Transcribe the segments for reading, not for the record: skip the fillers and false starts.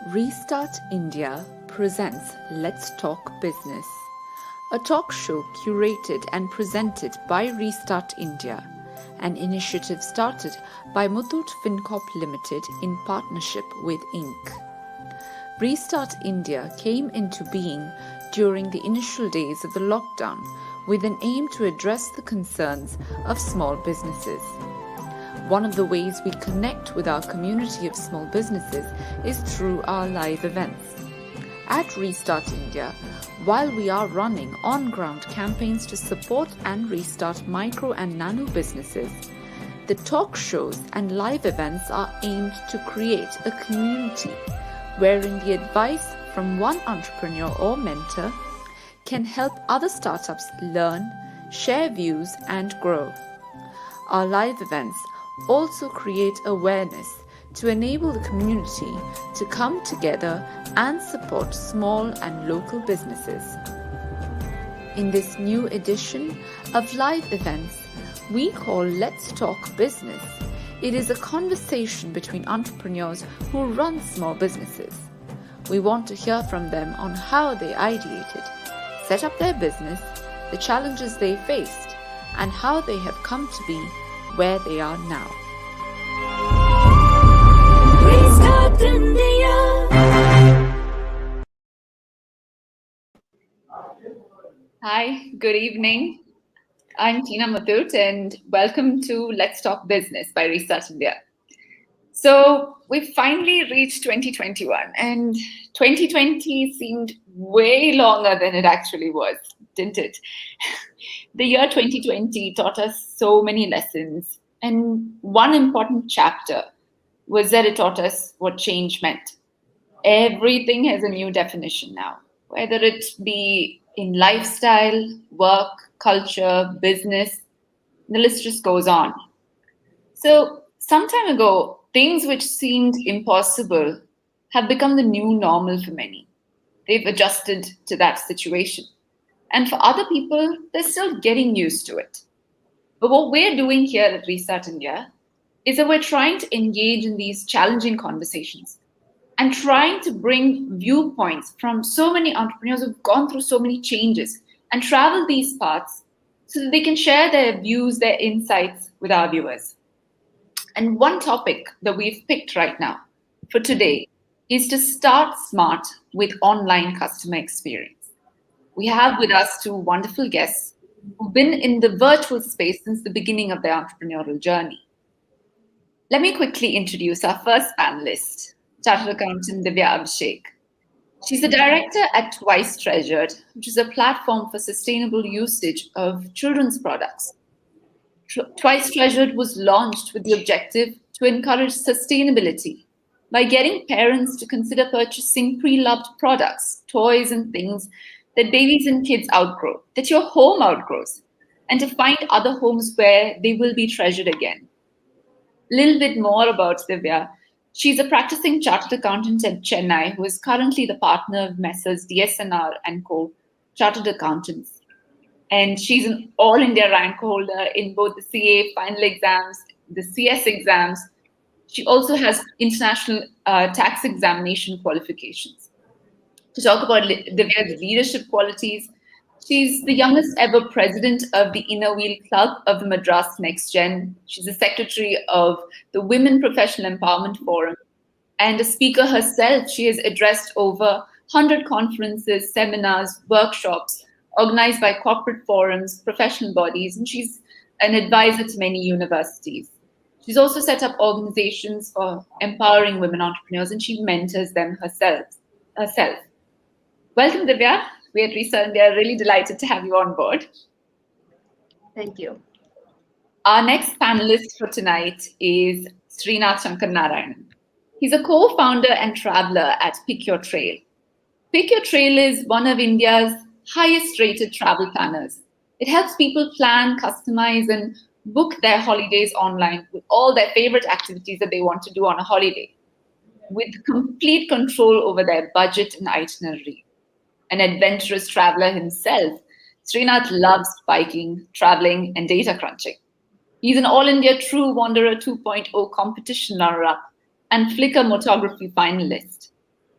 Restart India presents Let's Talk Business, a talk show curated and presented by Restart India, an initiative started by Muthoot FinCorp Limited in partnership with Inc. Restart India came into being during the initial days of the lockdown with an aim to address the concerns of small businesses. One of the ways we connect with our community of small businesses is through our live events. At Restart India, while we are running on-ground campaigns to support and restart micro and nano businesses, the talk shows and live events are aimed to create a community wherein the advice from one entrepreneur or mentor can help other startups learn, share views, and grow. Our live events also create awareness to enable the community to come together and support small and local businesses. In this new edition of live events, we call Let's Talk Business. It is a conversation between entrepreneurs who run small businesses. We want to hear from them on how they ideated, set up their business, the challenges they faced, and how they have come to be where they are now. Restart India. Hi, good evening. I'm Tina Muthoot and welcome to Let's Talk Business by Restart India. So we finally reached 2021 and 2020 seemed way longer than it actually was, didn't it? The year 2020 taught us so many lessons, and one important chapter was that it taught us what change meant. Everything has a new definition now, whether it be in lifestyle, work, culture, business, the list just goes on. So some time ago, things which seemed impossible have become the new normal for many. They've adjusted to that situation. And for other people, they're still getting used to it. But what we're doing here at Restart India is that we're trying to engage in these challenging conversations and trying to bring viewpoints from so many entrepreneurs who've gone through so many changes and traveled these paths so that they can share their views, their insights with our viewers. And one topic that we've picked right now for today is to start smart with online customer experience. We have with us two wonderful guests who've been in the virtual space since the beginning of their entrepreneurial journey. Let me quickly introduce our first panelist, Chartered Accountant Divya Abhishek. She's the director at Twice Treasured, which is a platform for sustainable usage of children's products. Twice Treasured was launched with the objective to encourage sustainability by getting parents to consider purchasing pre-loved products, toys and things that babies and kids outgrow, that your home outgrows, and to find other homes where they will be treasured again. A little bit more about Divya. She's a practicing chartered accountant at Chennai who is currently the partner of Messrs. DSNR and Co. Chartered Accountants. And she's an all India rank holder in both the CA final exams, the CS exams. She also has international tax examination qualifications. To talk about Divya's leadership qualities, she's the youngest ever president of the Inner Wheel Club of the Madras Next Gen. She's the secretary of the Women Professional Empowerment Forum and a speaker herself. She has addressed over 100 conferences, seminars, workshops organized by corporate forums, professional bodies, and she's an advisor to many universities. She's also set up organizations for empowering women entrepreneurs, and she mentors them herself. Welcome, Divya. We at Restart India are really delighted to have you on board. Thank you. Our next panelist for tonight is Srinath Shankar Narayanan. He's a co-founder and traveler at Pick Your Trail. Pick Your Trail is one of India's highest rated travel planners. It helps people plan, customize, and book their holidays online with all their favorite activities that they want to do on a holiday, with complete control over their budget and itinerary. An adventurous traveler himself, Srinath loves biking, traveling, and data crunching. He's an All India True Wanderer 2.0 competition runner-up and Flickr Motography finalist.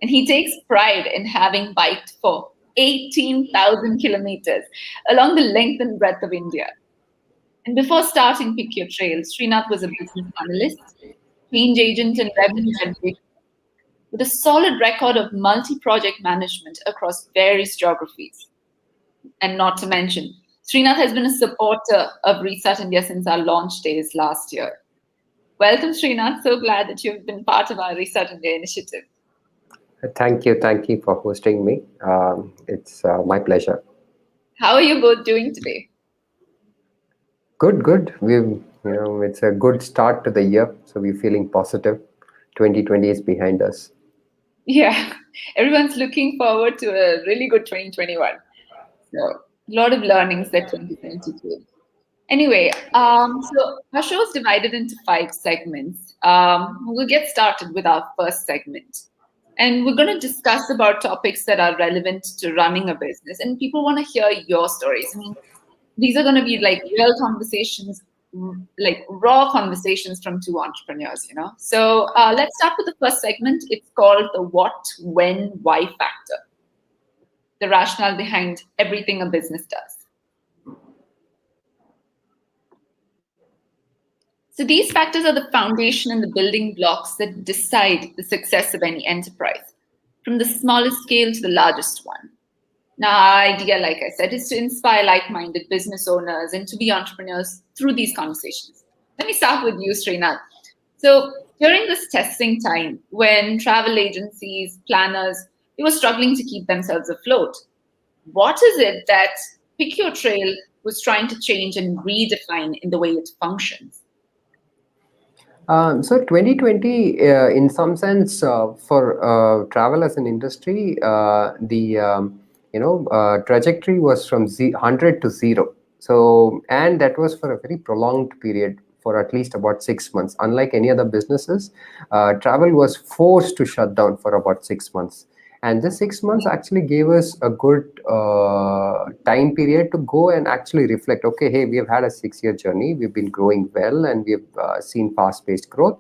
And he takes pride in having biked for 18,000 kilometers along the length and breadth of India. And before starting Pick Your Trail, Srinath was a business analyst, change agent, and revenue generator with a solid record of multi-project management across various geographies. And not to mention, Srinath has been a supporter of Restart India since our launch days last year. Welcome, Srinath. So glad that you've been part of our Restart India initiative. Thank you for hosting me. It's my pleasure. How are you both doing today? Good. It's a good start to the year, so we're feeling positive. 2020 is behind us. Yeah, everyone's looking forward to a really good 2021. So, a lot of learnings that 2020 gave. Anyway, so our show is divided into 5 segments. We'll get started with our first segment. And we're going to discuss about topics that are relevant to running a business. And people want to hear your stories. I mean, these are going to be like real conversations, like raw conversations from 2 entrepreneurs. So let's start with the first segment. It's called the what, when, why factor, the rationale behind everything a business does. So these factors are the foundation and the building blocks that decide the success of any enterprise, from the smallest scale to the largest one. Now, our idea, like I said, is to inspire like-minded business owners and to be entrepreneurs through these conversations. Let me start with you, Srinath. So during this testing time, when travel agencies, planners, they were struggling to keep themselves afloat, what is it that Pick Your Trail was trying to change and redefine in the way it functions? So 2020, in some sense, for travel as an industry, the trajectory was from 100 to 0. So, and that was for a very prolonged period, for at least about 6 months. Unlike any other businesses, travel was forced to shut down for about 6 months. And this 6 months actually gave us a good time period to go and actually reflect. Okay, hey, we have had a 6-year journey. We've been growing well, and we've seen fast-paced growth.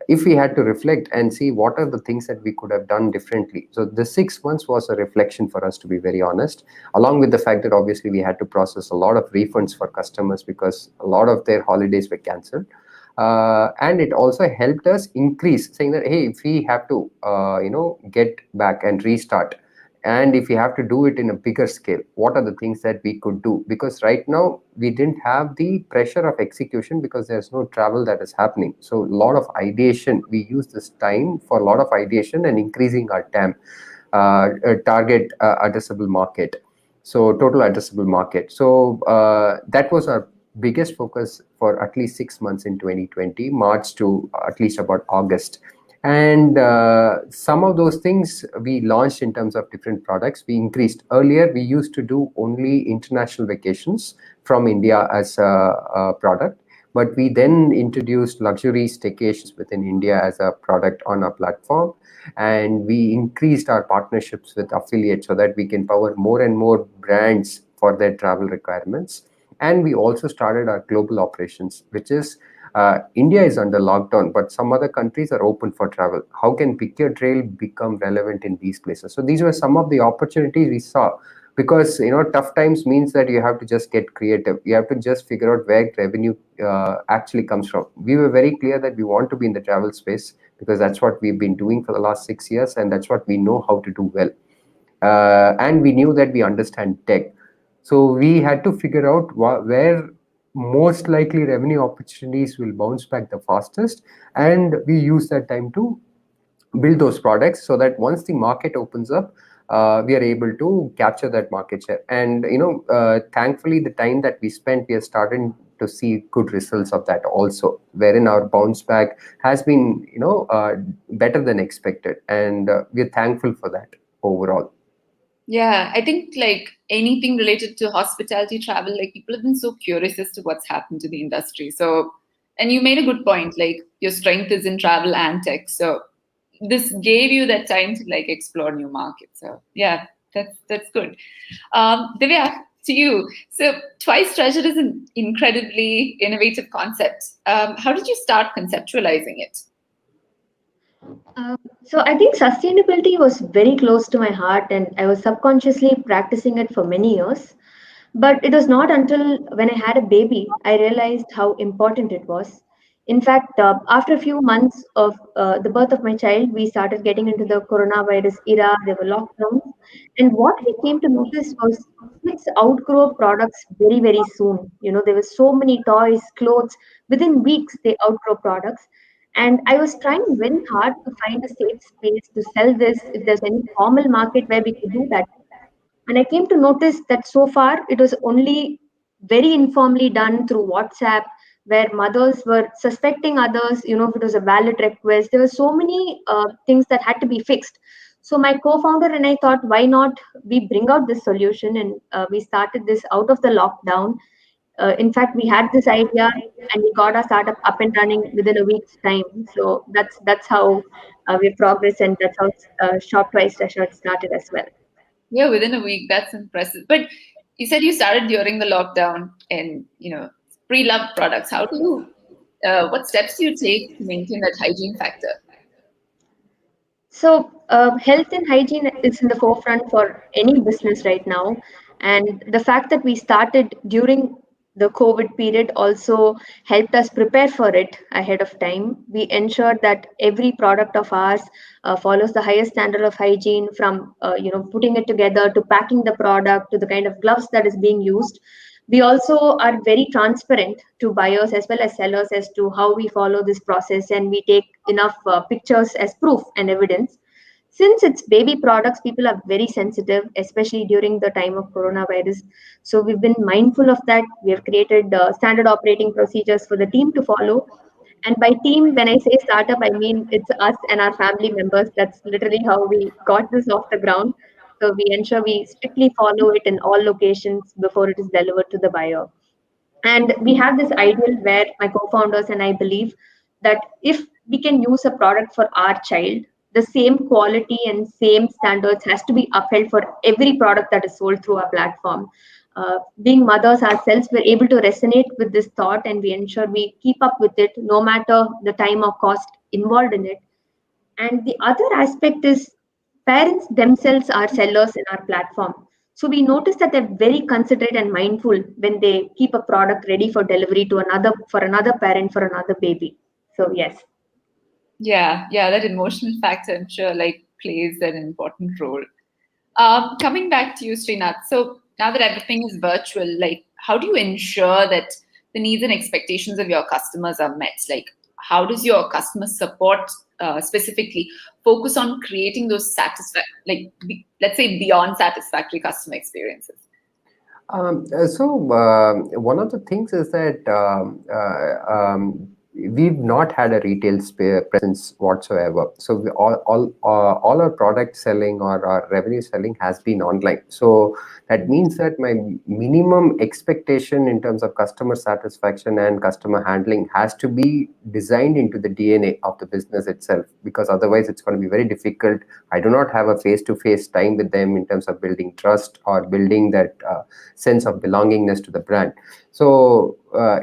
If we had to reflect and see what are the things that we could have done differently. So the 6 months was a reflection for us, to be very honest, along with the fact that obviously we had to process a lot of refunds for customers because a lot of their holidays were cancelled. And it also helped us increase, saying that, hey, if we have to get back and restart, and if we have to do it in a bigger scale, what are the things that we could do? Because right now we didn't have the pressure of execution because there's no travel that is happening. So a lot of ideation, we use this time for a lot of ideation and increasing our TAM, target addressable market. So total addressable market. So that was our biggest focus for at least 6 months in 2020, March to at least about August. And some of those things we launched in terms of different products. We increased. Earlier, we used to do only international vacations from India as a product. But we then introduced luxury staycations within India as a product on our platform. And we increased our partnerships with affiliates so that we can power more and more brands for their travel requirements. And we also started our global operations, which is India is under lockdown, but some other countries are open for travel. How can Pick Your Trail become relevant in these places? So these were some of the opportunities we saw, because tough times means that you have to just get creative. You have to just figure out where revenue actually comes from. We were very clear that we want to be in the travel space because that's what we've been doing for the last 6 years, and that's what we know how to do well. And we knew that we understand tech. So we had to figure out where most likely revenue opportunities will bounce back the fastest, and we use that time to build those products so that once the market opens up, we are able to capture that market share. And thankfully, the time that we spent, we are starting to see good results of that also, wherein our bounce back has been better than expected, and we are thankful for that overall. Yeah, I think like anything related to hospitality travel, like people have been so curious as to what's happened to the industry. So, and you made a good point, like your strength is in travel and tech. So this gave you that time to like explore new markets. So yeah, that's good. Divya, to you. So Twice Treasure is an incredibly innovative concept. How did you start conceptualizing it? So I think sustainability was very close to my heart, and I was subconsciously practicing it for many years. But it was not until when I had a baby I realized how important it was. In fact, after a few months of the birth of my child, we started getting into the coronavirus era. There were lockdowns, and what we came to notice was kids outgrow products very, very soon. You know, there were so many toys, clothes. Within weeks, they outgrow products. And I was trying very hard to find a safe space to sell this if there's any formal market where we could do that. And I came to notice that so far it was only very informally done through WhatsApp, where mothers were suspecting others, you know, if it was a valid request. There were so many things that had to be fixed. So my co-founder and I thought, why not we bring out this solution, and we started this out of the lockdown. In fact, we had this idea and we got our startup up and running within a week's time. So that's how we progressed, and that's how Shop Twice T-shirt started as well. Yeah, within a week. That's impressive. But you said you started during the lockdown and, pre-loved products. What steps do you take to maintain that hygiene factor? So, health and hygiene is in the forefront for any business right now. And the fact that we started during the COVID period also helped us prepare for it ahead of time. We ensured that every product of ours follows the highest standard of hygiene, from putting it together to packing the product to the kind of gloves that is being used. We also are very transparent to buyers as well as sellers as to how we follow this process, and we take enough pictures as proof and evidence. Since it's baby products, people are very sensitive, especially during the time of coronavirus. So we've been mindful of that. We have created standard operating procedures for the team to follow. And by team, when I say startup, I mean it's us and our family members. That's literally how we got this off the ground. So we ensure we strictly follow it in all locations before it is delivered to the buyer. And we have this ideal where my co-founders and I believe that if we can use a product for our child, the same quality and same standards has to be upheld for every product that is sold through our platform. Being mothers ourselves, we're able to resonate with this thought, and we ensure we keep up with it no matter the time or cost involved in it. And the other aspect is parents themselves are sellers in our platform. So we notice that they're very considerate and mindful when they keep a product ready for delivery to another parent for another baby. So yes. Yeah, that emotional factor, I'm sure, plays an important role. Coming back to you, Srinath. So now that everything is virtual, how do you ensure that the needs and expectations of your customers are met? Like, how does your customer support specifically focus on creating those let's say beyond satisfactory customer experiences? One of the things is that we've not had a retail presence whatsoever. So all our product selling or our revenue selling has been online. So that means that my minimum expectation in terms of customer satisfaction and customer handling has to be designed into the DNA of the business itself, because otherwise it's going to be very difficult. I do not have a face-to-face time with them in terms of building trust or building that sense of belongingness to the brand. So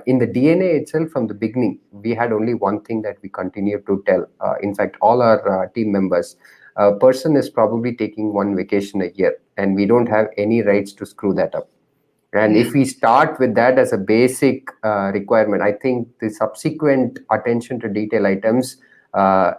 in the DNA itself, from the beginning, we had only one thing that we continue to tell. In fact, all our team members, a person is probably taking one vacation a year, and we don't have any rights to screw that up. And if we start with that as a basic requirement, I think the subsequent attention to detail items,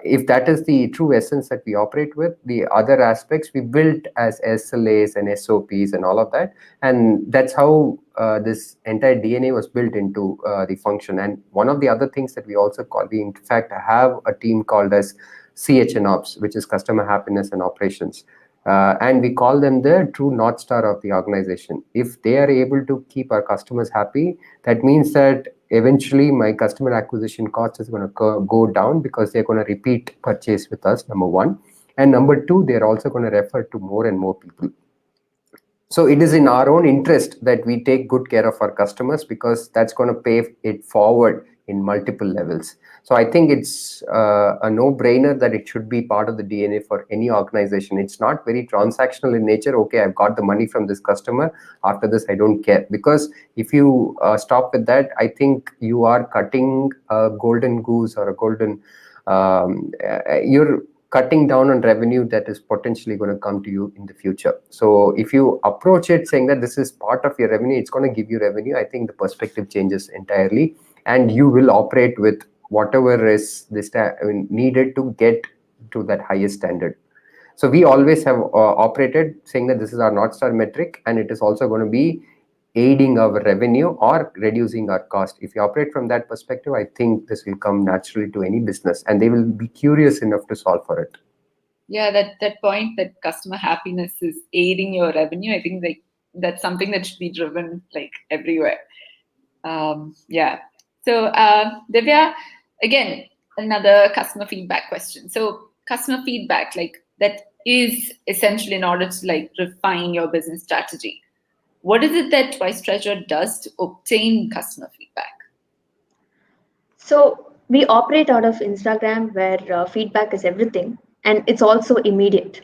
if that is the true essence that we operate with, the other aspects we built as SLAs and SOPs and all of that. And that's how this entire DNA was built into the function. And one of the other things that we also call, we in fact have a team called as CHN Ops, which is Customer Happiness and Operations. And we call them the true North Star of the organization. If they are able to keep our customers happy, that means that eventually my customer acquisition cost is going to go down, because they're going to repeat purchase with us, number one. And number two, they're also going to refer to more and more people. So it is in our own interest that we take good care of our customers, because that's going to pay it forward in multiple levels. So I think it's a no-brainer that it should be part of the DNA for any organization. It's not very transactional in nature. Okay, I've got the money from this customer. After this, I don't care. Because if you stop with that, I think you are cutting a golden goose or a golden. You're cutting down on revenue that is potentially going to come to you in the future. So if you approach it saying that this is part of your revenue, it's going to give you revenue, I think the perspective changes entirely, and you will operate with whatever is this needed to get to that highest standard. So we always have operated saying that this is our North Star metric, and it is also going to be aiding our revenue or reducing our cost. If you operate from that perspective, I think this will come naturally to any business, and they will be curious enough to solve for it. Yeah, that point that customer happiness is aiding your revenue, I think like that's something that should be driven like everywhere. Yeah. So Divya, again, another customer feedback question. So customer feedback, like that is essential in order to like refine your business strategy. What is it that Twice Treasure does to obtain customer feedback? So we operate out of Instagram where feedback is everything and it's also immediate.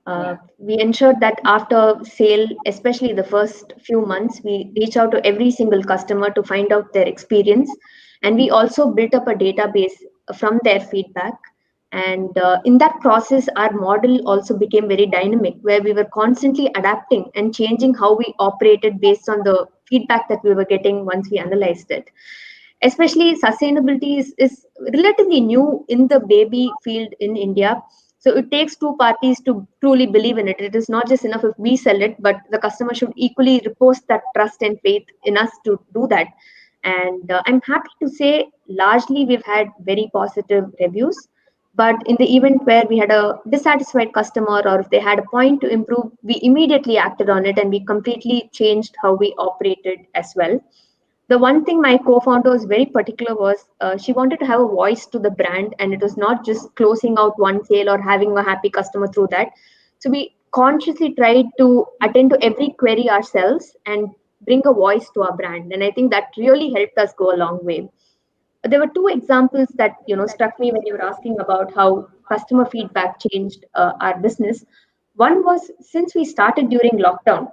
Yeah. We ensure that after sale, especially the first few months, we reach out to every single customer to find out their experience. And we also built up a database from their feedback. And in that process, our model also became very dynamic, where we were constantly adapting and changing how we operated based on the feedback that we were getting once we analyzed it. Especially sustainability is relatively new in the baby field in India. So it takes two parties to truly believe in it. It is not just enough if we sell it, but the customer should equally repose that trust and faith in us to do that. And I'm happy to say, largely we've had very positive reviews. But in the event where we had a dissatisfied customer or if they had a point to improve, we immediately acted on it and we completely changed how we operated as well. The one thing my co-founder was very particular was she wanted to have a voice to the brand, and it was not just closing out one sale or having a happy customer through that. So we consciously tried to attend to every query ourselves and bring a voice to our brand, and I think that really helped us go a long way. There were two examples that struck me when you were asking about how customer feedback changed our business. One was, since we started during lockdown,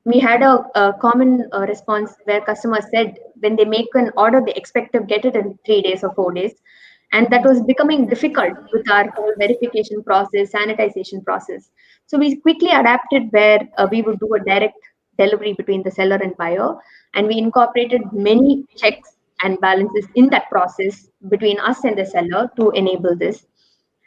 we had a common response where customers said when they make an order, they expect to get it in 3 days or 4 days. And that was becoming difficult with our whole verification process, sanitization process. So we quickly adapted where we would do a direct delivery between the seller and buyer. And we incorporated many checks and balances in that process between us and the seller to enable this.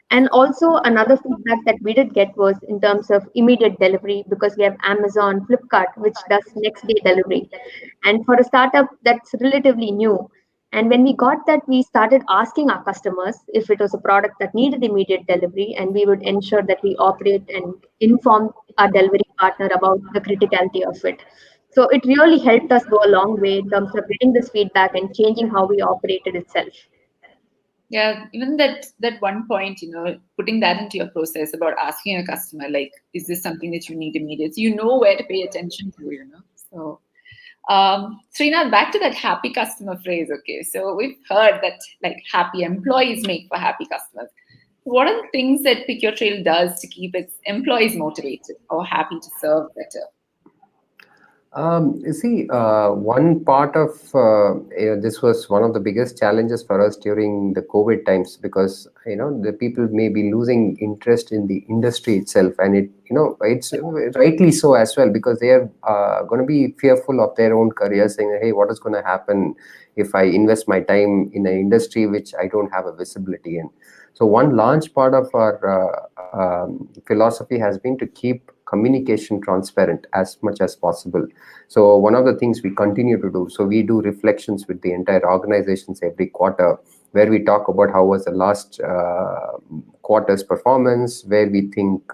And also another feedback that we did get was in terms of immediate delivery, because we have Amazon, Flipkart, which does next day delivery. And for a startup, that's relatively new. And when we got that, we started asking our customers if it was a product that needed immediate delivery, and we would ensure that we operate and inform our delivery partner about the criticality of it. So it really helped us go a long way in terms of getting this feedback and changing how we operated itself. Yeah, even that one point, putting that into your process about asking a customer, like, is this something that you need immediate? So you know where to pay attention to. So Srinath, back to that happy customer phrase. Okay, so we've heard that like happy employees make for happy customers. What are the things that Pick Your Trail does to keep its employees motivated or happy to serve better? You see, one part of this was one of the biggest challenges for us during the COVID times, because the people may be losing interest in the industry itself, and it's rightly so as well, because they are going to be fearful of their own career, saying, "Hey, what is going to happen if I invest my time in an industry which I don't have a visibility in?" So one large part of our philosophy has been to keep communication transparent as much as possible. So one of the things we continue to do, so we do reflections with the entire organizations every quarter, where we talk about how was the last quarter's performance, where we think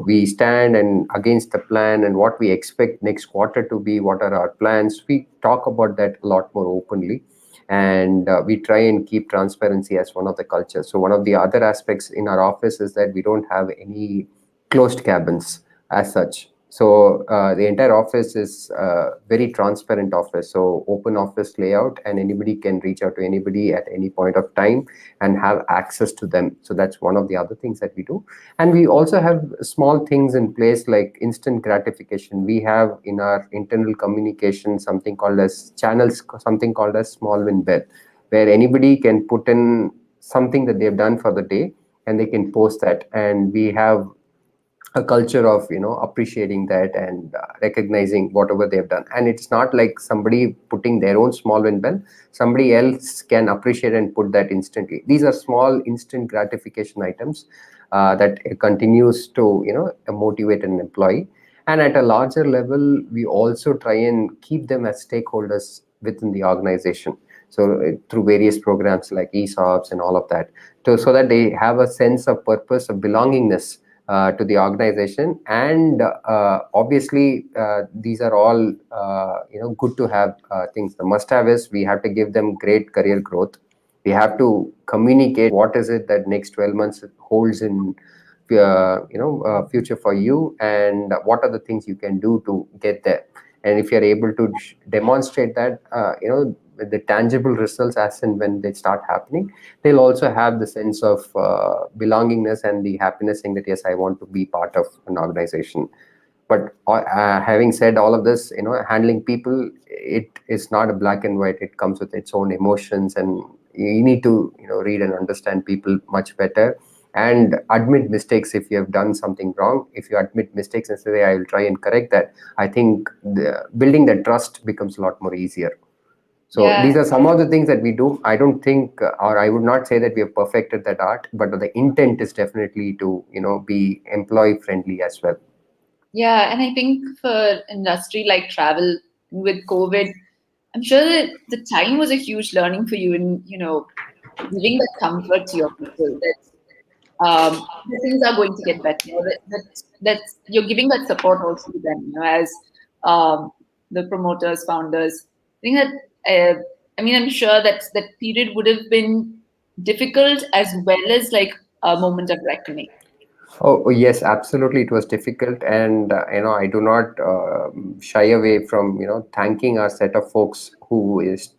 we stand and against the plan, and what we expect next quarter to be, what are our plans. We talk about that a lot more openly, and we try and keep transparency as one of the cultures. So one of the other aspects in our office is that we don't have any closed cabins as such. So the entire office is a very transparent office, so open office layout, and anybody can reach out to anybody at any point of time and have access to them. So that's one of the other things that we do. And we also have small things in place like instant gratification. We have in our internal communication something called as channels, something called as small win bell, where anybody can put in something that they've done for the day and they can post that, and we have a culture of appreciating that and recognizing whatever they've done. And it's not like somebody putting their own small win bell, somebody else can appreciate and put that instantly. These are small instant gratification items that continues to motivate an employee. And at a larger level, we also try and keep them as stakeholders within the organization, so through various programs like ESOPs and all of that, so that they have a sense of purpose, of belongingness to the organization. And obviously these are all good to have things. The must have is we have to give them great career growth. We have to communicate what is it that next 12 months holds in future for you, and what are the things you can do to get there. And if you're able to demonstrate that the tangible results as and when they start happening, they'll also have the sense of belongingness and the happiness, saying that yes, I want to be part of an organization. But having said all of this, handling people, it is not a black and white. It comes with its own emotions, and you need to read and understand people much better, and admit mistakes if you have done something wrong. If you admit mistakes and say, I will try and correct that, I think building that trust becomes a lot more easier. So Yeah. these are some of the things that we do. I don't think, or I would not say that we have perfected that art, but the intent is definitely to, be employee friendly as well. Yeah, and I think for industry like travel with COVID, I'm sure that the time was a huge learning for you in, giving that comfort to your people that the things are going to get better. That you're giving that support also to them, as um, the promoters, founders. I think that I'm sure that that period would have been difficult as well as like a moment of reckoning. Oh, yes, absolutely. It was difficult, and I do not shy away from thanking our set of folks who is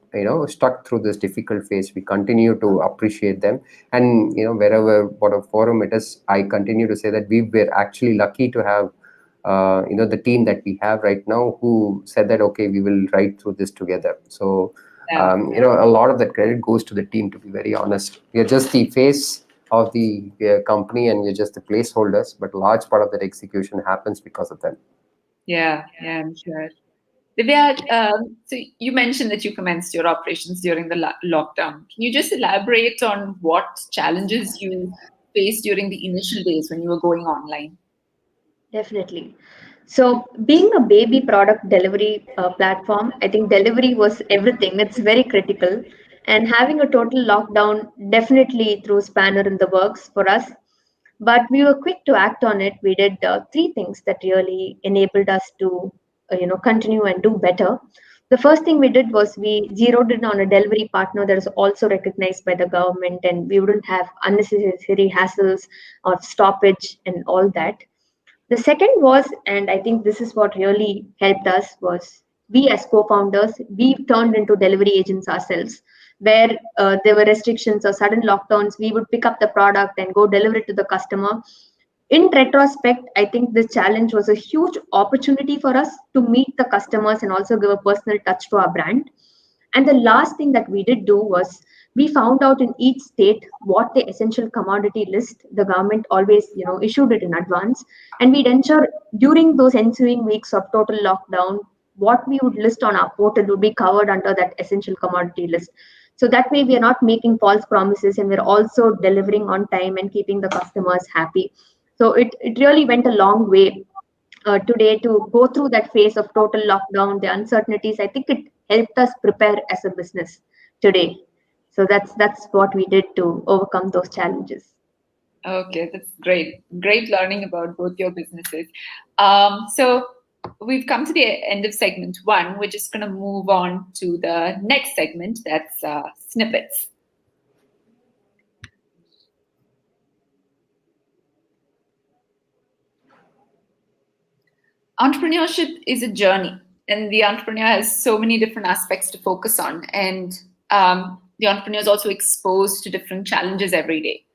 stuck through this difficult phase. We continue to appreciate them, and wherever what a forum it is, I continue to say that we were actually lucky to have the team that we have right now, who said that okay, we will ride through this together. So Yeah. a lot of that credit goes to the team. To be very honest, we are just the face of the company, and we're just the placeholders, but a large part of that execution happens because of them. Yeah, I'm sure. Divya, so you mentioned that you commenced your operations during the lockdown. Can you just elaborate on what challenges you faced during the initial days when you were going online? Definitely. So, being a baby product delivery platform, I think delivery was everything. It's very critical. And having a total lockdown definitely threw spanner in the works for us. But we were quick to act on it. We did three things that really enabled us to, continue and do better. The first thing we did was we zeroed in on a delivery partner that is also recognized by the government, and we wouldn't have unnecessary hassles or stoppage and all that. The second was, and I think this is what really helped us, was we as co-founders, we turned into delivery agents ourselves. Where there were restrictions or sudden lockdowns, we would pick up the product and go deliver it to the customer. In retrospect, I think this challenge was a huge opportunity for us to meet the customers and also give a personal touch to our brand. And the last thing that we did do was we found out in each state what the essential commodity list the government always issued it in advance, and we'd ensure during those ensuing weeks of total lockdown what we would list on our portal would be covered under that essential commodity list. So that way we are not making false promises, and we're also delivering on time and keeping the customers happy. So it really went a long way today to go through that phase of total lockdown, the uncertainties. I think it helped us prepare as a business today. So that's what we did to overcome those challenges. Okay, that's great. Great learning about both your businesses. So we've come to the end of segment one. We're just going to move on to the next segment. That's snippets. Entrepreneurship is a journey, and the entrepreneur has so many different aspects to focus on. And the entrepreneur is also exposed to different challenges every day,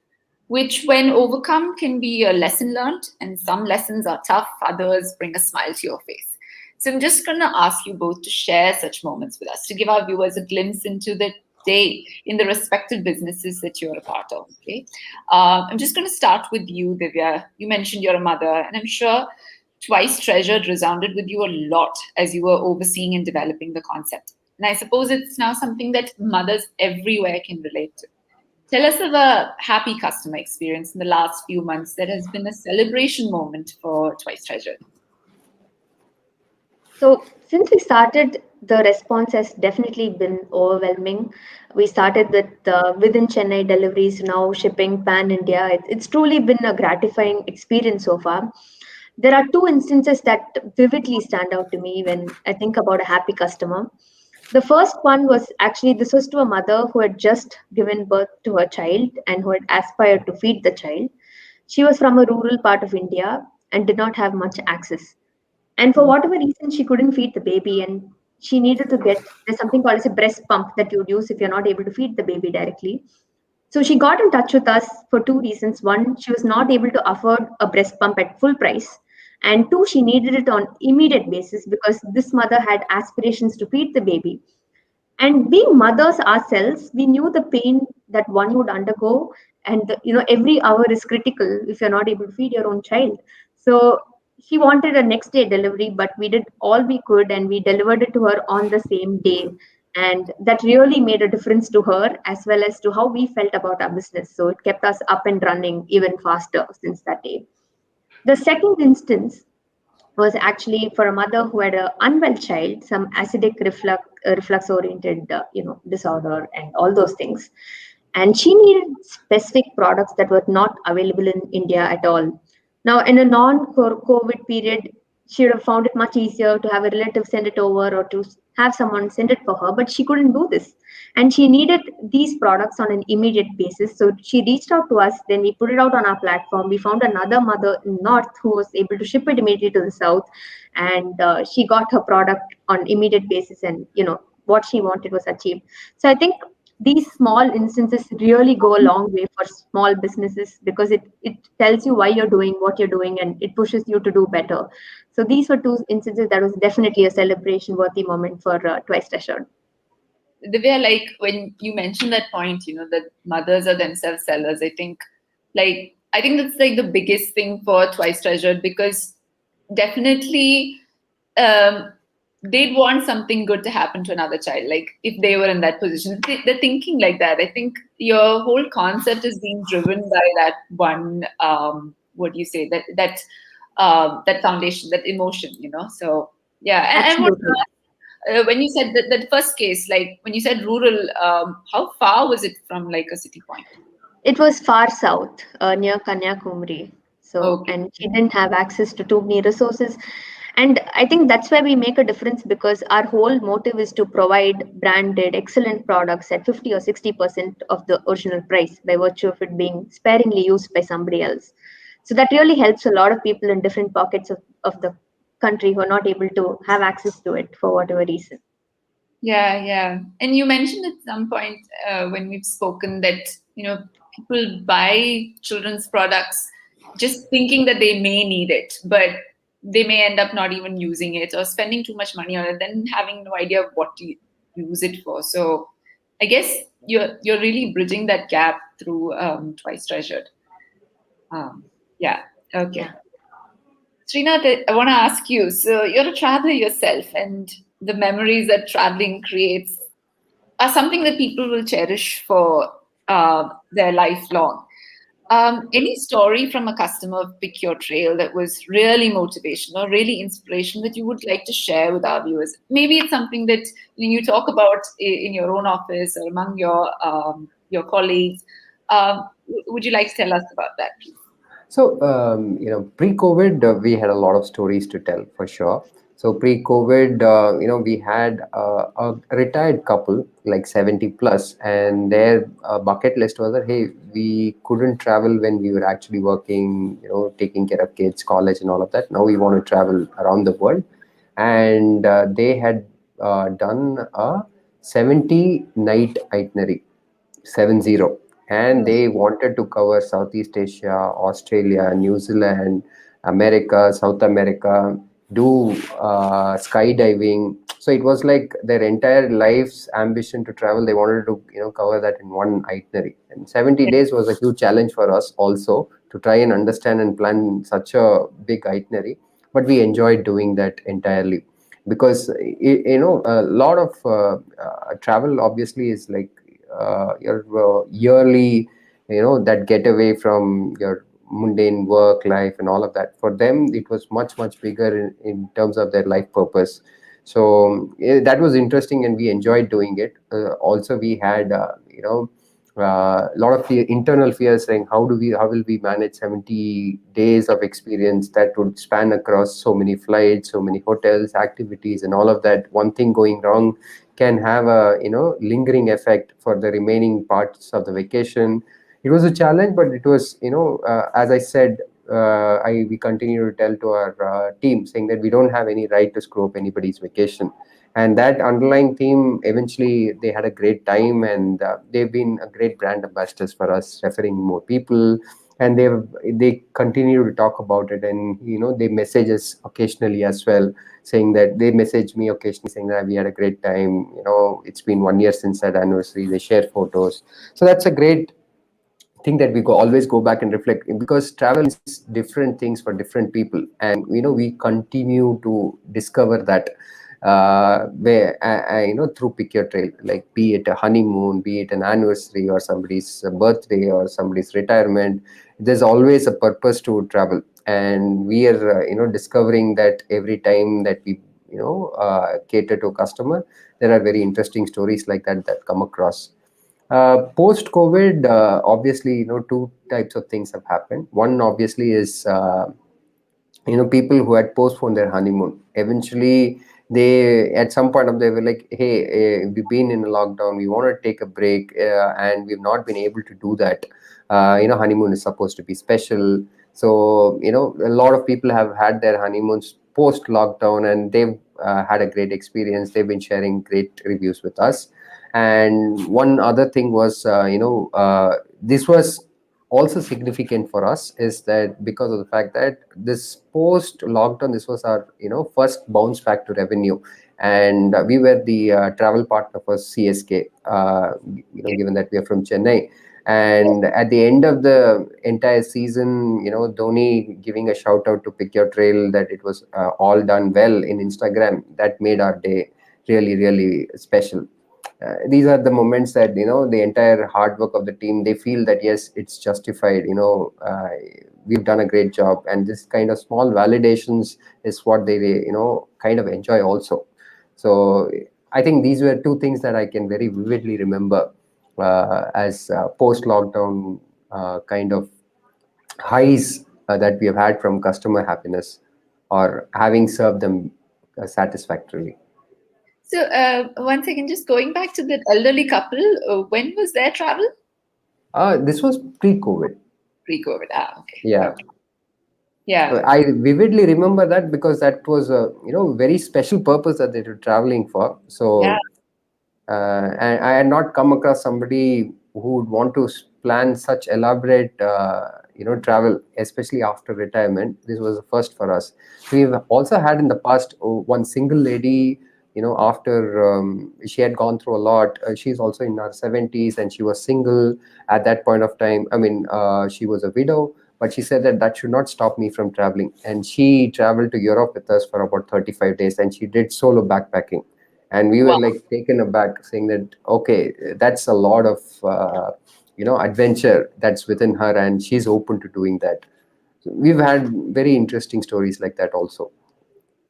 which, when overcome, can be a lesson learned. And some lessons are tough, others bring a smile to your face. So I'm just going to ask you both to share such moments with us, to give our viewers a glimpse into the day in the respective businesses that you're a part of. Okay, I'm just going to start with you, Divya. You mentioned you're a mother, and I'm sure Twice Treasured resounded with you a lot as you were overseeing and developing the concept. And I suppose it's now something that mothers everywhere can relate to. Tell us of a happy customer experience in the last few months that has been a celebration moment for Twice Treasured. So, since we started, the response has definitely been overwhelming. We started with within Chennai deliveries, now shipping pan India. It's truly been a gratifying experience so far. There are two instances that vividly stand out to me when I think about a happy customer. The first one was actually this was to a mother who had just given birth to a child and who had aspired to feed the child. She was from a rural part of India and did not have much access. And for whatever reason, she couldn't feed the baby, and she needed to get there's something called as a breast pump that you would use if you're not able to feed the baby directly. So she got in touch with us for two reasons. One, she was not able to afford a breast pump at full price. And two, she needed it on immediate basis because this mother had aspirations to feed the baby. And being mothers ourselves, we knew the pain that one would undergo, and every hour is critical if you're not able to feed your own child. So she wanted a next day delivery, but we did all we could and we delivered it to her on the same day. And that really made a difference to her as well as to how we felt about our business. So it kept us up and running even faster since that day. The second instance was actually for a mother who had an unwell child, some acidic reflux oriented, disorder and all those things. And she needed specific products that were not available in India at all. Now, in a non-COVID period, she would have found it much easier to have a relative send it over or to have someone send it for her, but she couldn't do this. And she needed these products on an immediate basis. So she reached out to us, then we put it out on our platform. We found another mother in North who was able to ship it immediately to the South. And she got her product on immediate basis and, what she wanted was achieved. So I think these small instances really go a long way for small businesses because it tells you why you're doing what you're doing and it pushes you to do better. So these were two instances that was definitely a celebration worthy moment for Twice Treasured. Divya, like when you mentioned that point, that mothers are themselves sellers, I think that's like the biggest thing for Twice Treasured, because definitely um, they'd want something good to happen to another child. Like if they were in that position, they're thinking like that. I think your whole concept is being driven by that one. What do you say? That foundation, that emotion. So yeah, and what Absolutely. when you said that first case, like when you said rural, how far was it from like a city point? It was far south, near Kanyakumari. So, Okay. and she didn't have access to too many resources. And I think that's where we make a difference because our whole motive is to provide branded, excellent products at 50 or 60% of the original price by virtue of it being sparingly used by somebody else. So that really helps a lot of people in different pockets of the country who are not able to have access to it for whatever reason. Yeah, yeah. And you mentioned at some point when we've spoken that, people buy children's products just thinking that they may need it, but they may end up not even using it or spending too much money on it, then having no idea what to use it for. So I guess you're really bridging that gap through Twice Treasured. Yeah. Okay. Yeah. Srinath, I want to ask you. So you're a traveler yourself, and the memories that traveling creates are something that people will cherish for their lifelong. Any story from a customer of Pick Your Trail that was really motivational, really inspirational that you would like to share with our viewers? Maybe it's something that you talk about in your own office or among your colleagues. Would you like to tell us about that, please? So, pre-COVID, we had a lot of stories to tell for sure. So pre-COVID, we had a retired couple like 70 plus, and their bucket list was that, hey, we couldn't travel when we were actually working, taking care of kids, college, and all of that. Now we want to travel around the world, and they had done a 70 night itinerary, 70, and they wanted to cover Southeast Asia, Australia, New Zealand, America, South America, do skydiving. So it was like their entire life's ambition to travel. They wanted to cover that in one itinerary, and 70 days was a huge challenge for us also to try and understand and plan such a big itinerary, but we enjoyed doing that entirely because a lot of travel obviously is like your yearly, that get away from your mundane work life and all of that. For them it was much much bigger in terms of their life purpose. So that was interesting and we enjoyed doing it. Also we had a lot of the internal fears saying how will we manage 70 days of experience that would span across so many flights, so many hotels, activities, and all of that. One thing going wrong can have a lingering effect for the remaining parts of the vacation. It was a challenge, but it was as I said, we continue to tell to our team saying that we don't have any right to screw up anybody's vacation, and that underlying theme, eventually they had a great time, and they've been a great brand ambassadors for us, referring more people, and they continue to talk about it, and they message us occasionally as well, saying that they message me occasionally saying that we had a great time, it's been 1 year since that anniversary. They share photos. So that's a great thing that we always go back and reflect, because travel is different things for different people, and we continue to discover that where through pick your trail, like be it a honeymoon, be it an anniversary or somebody's birthday or somebody's retirement. There's always a purpose to travel, and we are discovering that every time that we cater to a customer, there are very interesting stories like that come across. Post COVID, obviously, two types of things have happened. One obviously is people who had postponed their honeymoon. Eventually, they at some point of they were like, hey, we've been in a lockdown, we want to take a break, and we've not been able to do that. Honeymoon is supposed to be special. So a lot of people have had their honeymoons post lockdown, and they've had a great experience. They've been sharing great reviews with us. And one other thing was this was also significant for us, is that because of the fact that this post lockdown, this was our first bounce back to revenue, and we were the travel partner for CSK, given that we are from Chennai. And at the end of the entire season, Dhoni giving a shout out to Pick Your Trail, that it was all done well in Instagram, that made our day really really special. These are the moments that the entire hard work of the team, they feel that yes, it's justified, we've done a great job, and this kind of small validations is what they kind of enjoy also. So I think these were two things that I can very vividly remember as post lockdown kind of highs that we have had from customer happiness, or having served them satisfactorily. So once again, just going back to that elderly couple, when was their travel? This was pre-COVID. Pre-COVID. Okay. Yeah. Okay. Yeah. I vividly remember that because that was a very special purpose that they were traveling for. So Yeah. and I had not come across somebody who would want to plan such elaborate travel, especially after retirement. This was the first for us. We've also had in the past one single lady, after she had gone through a lot. She's also in her 70s, and she was single at that point of time. I mean, she was a widow, but she said that should not stop me from traveling, and she traveled to Europe with us for about 35 days, and she did solo backpacking. And we were Wow. like taken aback, saying that okay, that's a lot of adventure that's within her, and she's open to doing that. So we've had very interesting stories like that also.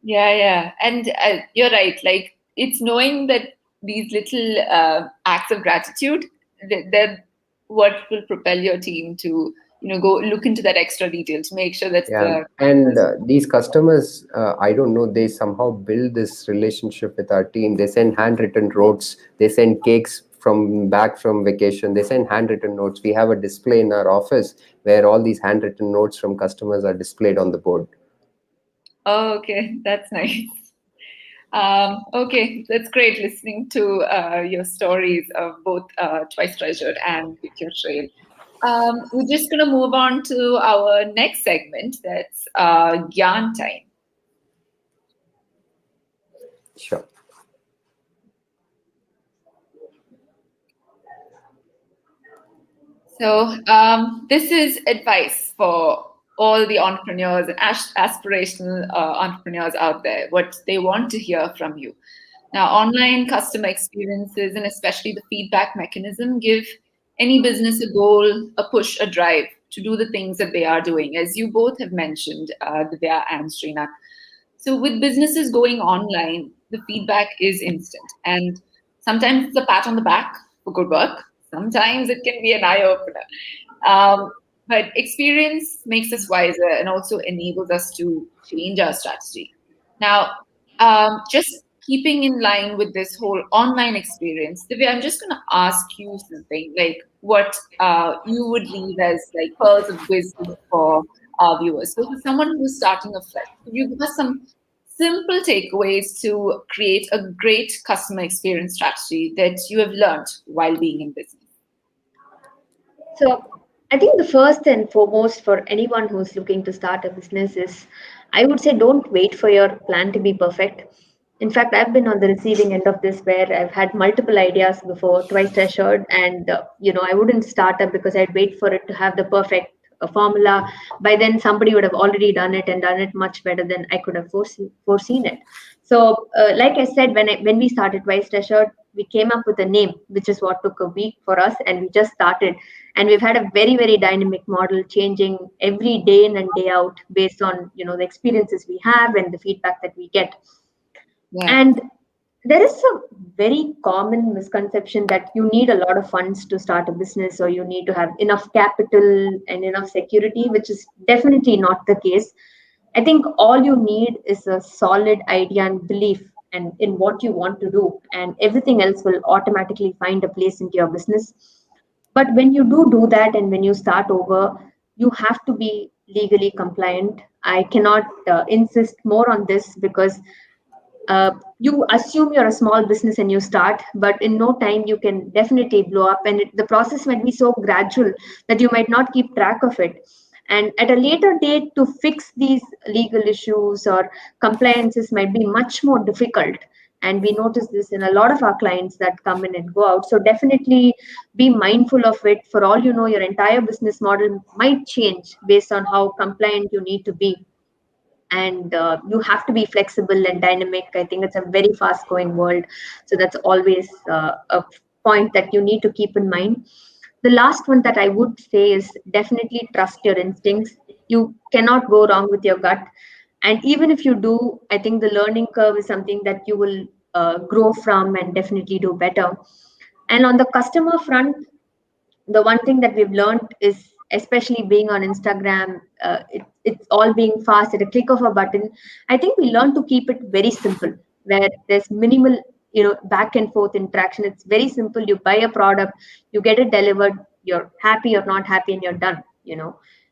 Yeah, yeah. And you're right. Like, it's knowing that these little acts of gratitude, they're what will propel your team to go look into that extra detail to make sure that Yeah, the and these customers, I don't know, they somehow build this relationship with our team. They send handwritten notes, they send cakes from back from vacation, they send handwritten notes. We have a display in our office where all these handwritten notes from customers are displayed on the board. Oh, okay, that's nice. Okay, that's great listening to your stories of both Twice Treasured and Pick Your Trail. We're just going to move on to our next segment. That's Gyan Time. Sure. So, this is advice for all the entrepreneurs and aspirational entrepreneurs out there, what they want to hear from you. Now, online customer experiences and especially the feedback mechanism give any business a goal, a push, a drive to do the things that they are doing, as you both have mentioned, Divya and Srinath. So, with businesses going online, the feedback is instant. And sometimes it's a pat on the back for good work. Sometimes it can be an eye opener. But experience makes us wiser and also enables us to change our strategy. Now, just keeping in line with this whole online experience, Divya, I'm just going to ask you something like what you would leave as like pearls of wisdom for our viewers. So, for someone who's starting afresh, could you give us some simple takeaways to create a great customer experience strategy that you have learned while being in business? So I think the first and foremost for anyone who's looking to start a business is I would say don't wait for your plan to be perfect. In fact, I've been on the receiving end of this where I've had multiple ideas before, twice assured, and I wouldn't start up because I'd wait for it to have the perfect formula. By then, somebody would have already done it and done it much better than I could have foreseen it. So, like I said, when we started twice assured, we came up with a name, which is what took a week for us, and we just started. And we've had a very, very dynamic model, changing every day in and day out based on the experiences we have and the feedback that we get. Yeah. And there is a very common misconception that you need a lot of funds to start a business or you need to have enough capital and enough security, which is definitely not the case. I think all you need is a solid idea and belief and in what you want to do, and everything else will automatically find a place into your business. But when you do that and when you start over, you have to be legally compliant. I cannot insist more on this because you assume you're a small business and you start, but in no time you can definitely blow up, and the process might be so gradual that you might not keep track of it. And at a later date, to fix these legal issues or compliances might be much more difficult. And we notice this in a lot of our clients that come in and go out. So definitely be mindful of it. For all you know, your entire business model might change based on how compliant you need to be, and you have to be flexible and dynamic. I think it's a very fast growing world, so that's always a point that you need to keep in mind. The last one that I would say is definitely trust your instincts. You cannot go wrong with your gut, and even if you do, I think the learning curve is something that you will grow from and definitely do better. And on the customer front, the one thing that we've learned is, especially being on Instagram, it's all being fast at a click of a button. I think we learn to keep it very simple, where there's minimal back and forth interaction. It's very simple. You buy a product, you get it delivered, you're happy or not happy, and you're done.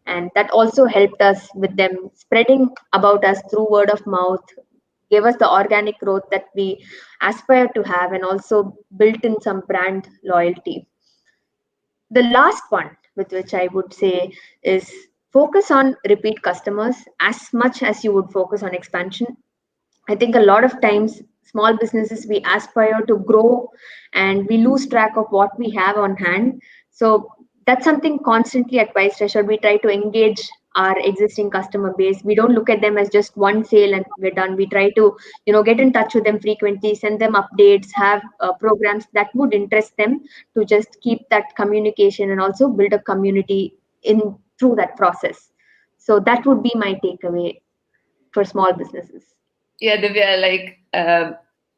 And that also helped us with them spreading about us through word of mouth, gave us the organic growth that we aspire to have, and also built in some brand loyalty. The last one with which I would say is focus on repeat customers as much as you would focus on expansion. I think a lot of times small businesses we aspire to grow and we lose track of what we have on hand. So that's something constantly at Wise Treasure. We try to engage our existing customer base. We don't look at them as just one sale and we're done. We try to, get in touch with them frequently, send them updates, have programs that would interest them, to just keep that communication and also build a community in through that process. So that would be my takeaway for small businesses. Yeah, Divya, like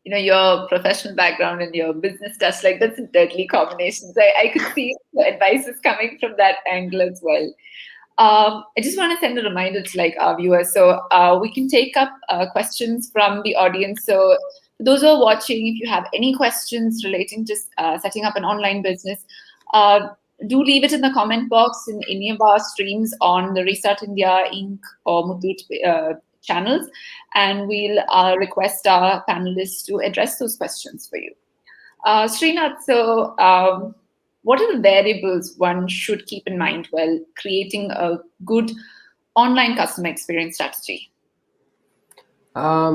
your professional background and your business touch, like that's a deadly combination. So I could see the advice is coming from that angle as well. I just want to send a reminder to like our viewers, so we can take up questions from the audience. So for those who are watching, if you have any questions relating to setting up an online business, uh, do leave it in the comment box in any of our streams on the Restart India Inc. or Muthoot channels, and we'll request our panelists to address those questions for you. Srinath, so what are the variables one should keep in mind while creating a good online customer experience strategy? A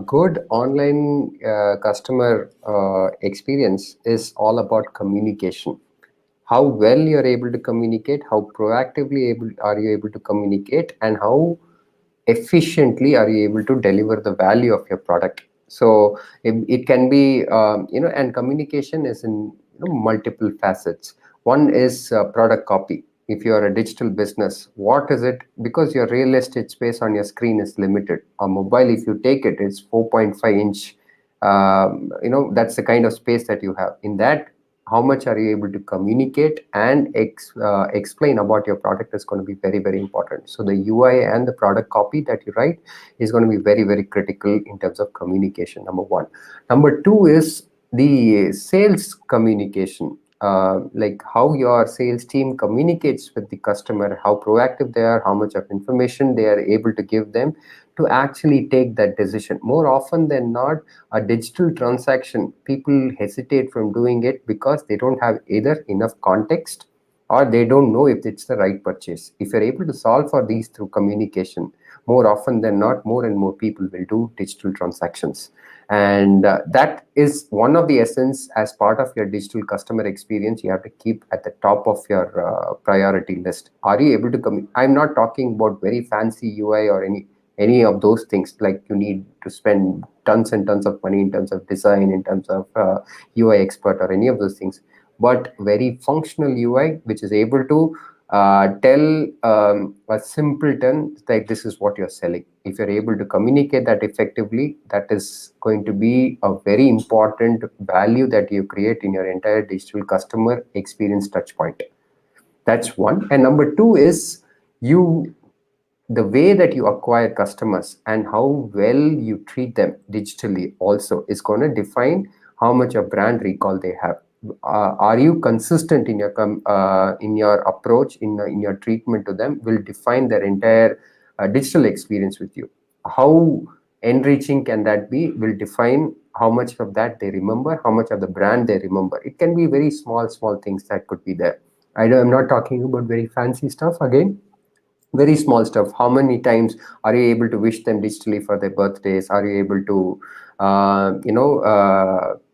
good online customer experience is all about communication. How well you're able to communicate, how proactively are you able to communicate, and how efficiently are you able to deliver the value of your product. So it can be, and communication is in multiple facets. One is product copy. If you are a digital business, what is it? Because your real estate space on your screen is limited. On mobile, if you take it, it's 4.5 inch. That's the kind of space that you have. In that, how much are you able to communicate and explain about your product is going to be very, very important. So the UI and the product copy that you write is going to be very, very critical in terms of communication, number one. Number two is the sales communication. Like how your sales team communicates with the customer, how proactive they are, how much of information they are able to give them to actually take that decision. More often than not, a digital transaction, people hesitate from doing it because they don't have either enough context or they don't know if it's the right purchase. If you're able to solve for these through communication, more often than not, more and more people will do digital transactions. And that is one of the essence. As part of your digital customer experience, you have to keep at the top of your priority list. Are you able to I'm not talking about very fancy UI or any of those things, like you need to spend tons and tons of money in terms of design, in terms of UI expert or any of those things, but very functional UI which is able to tell a simpleton like this is what you're selling. If you're able to communicate that effectively, that is going to be a very important value that you create in your entire digital customer experience touch point. That's one. And number two is the way that you acquire customers and how well you treat them digitally also is going to define how much of brand recall they have. Are you consistent in your approach, in your treatment to them, will define their entire digital experience with you. How enriching can that be will define how much of that they remember, how much of the brand they remember. It can be very small things that could be there. I'm not talking about very fancy stuff again. Very small stuff. How many times are you able to wish them digitally for their birthdays? Are you able to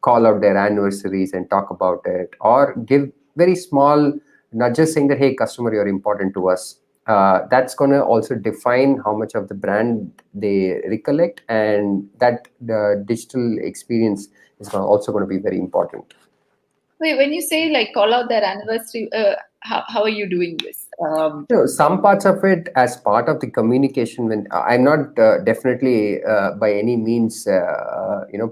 call out their anniversaries and talk about it, or give very small, not just saying that, hey customer, you're important to us. That's going to also define how much of the brand they recollect, and that the digital experience is also going to be very important. Wait, when you say like call out their anniversary, how are you doing this? Some parts of it as part of the communication. When I'm not definitely by any means